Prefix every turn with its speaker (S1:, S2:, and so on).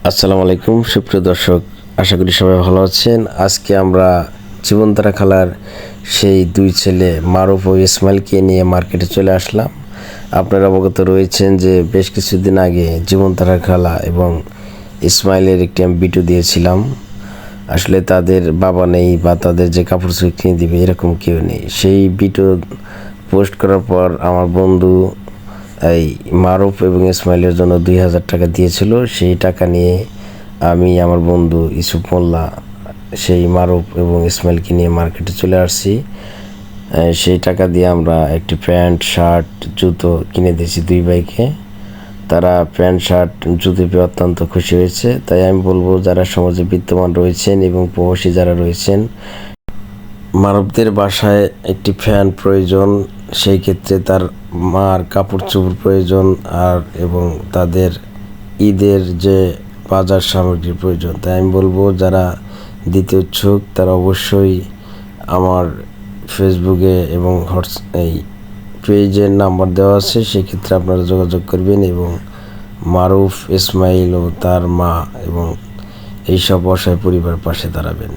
S1: আসসালামু আলাইকুম সুপ্রিয় দর্শক, আশা করি সবাই ভালো আছেন। আজকে আমরা জীবনতারা খালার সেই দুই ছেলে মারুফ ও ইসমাইলকে নিয়ে মার্কেটে চলে আসলাম। আপনারা অবগত রয়েছেন যে বেশ কিছুদিন আগে জীবনতারা খালা এবং ইসমাইলের একটি আমি ভিডিও দিয়েছিলাম। আসলে তাদের বাবা নেই বা তাদের যে কাপড় চোপড় কিনে দিবে এরকম কেউ নেই। সেই ভিডিও পোস্ট করার পর আমার বন্ধু এই মারুফ এবং ইসমাইলের জন্য 2000 টাকা দিয়েছিল। সেই টাকা নিয়ে আমি আমার বন্ধু ইসুফ মোল্লা সেই মারুফ এবং ইসমাইলকে নিয়ে মার্কেটে চলে আসছি। সেই টাকা দিয়ে আমরা একটি প্যান্ট, শার্ট, জুতো কিনে দিয়েছি দুই ভাইকে। তারা প্যান্ট, শার্ট, জুতো পেয়ে অত্যন্ত খুশি হয়েছে। তাই আমি বলবো, যারা সমাজে বিদ্যমান রয়েছেন এবং প্রবাসী যারা রয়েছেন, মানবদের বাসায় একটি ফ্যান প্রয়োজন, সেই ক্ষেত্রে তার মার কাপড় চোপড় প্রয়োজন, আর এবং তাদের ঈদের যে বাজার সামগ্রীর প্রয়োজন। তাই আমি বলবো, যারা দিতে ইচ্ছুক তারা অবশ্যই আমার ফেসবুকে এবং এই পেজের নাম্বার দেওয়া আছে, সেক্ষেত্রে আপনারা যোগাযোগ করবেন এবং মারুফ, ইসমাইল ও তার মা এবং এইসব অসহায় পরিবার পাশে দাঁড়াবেন।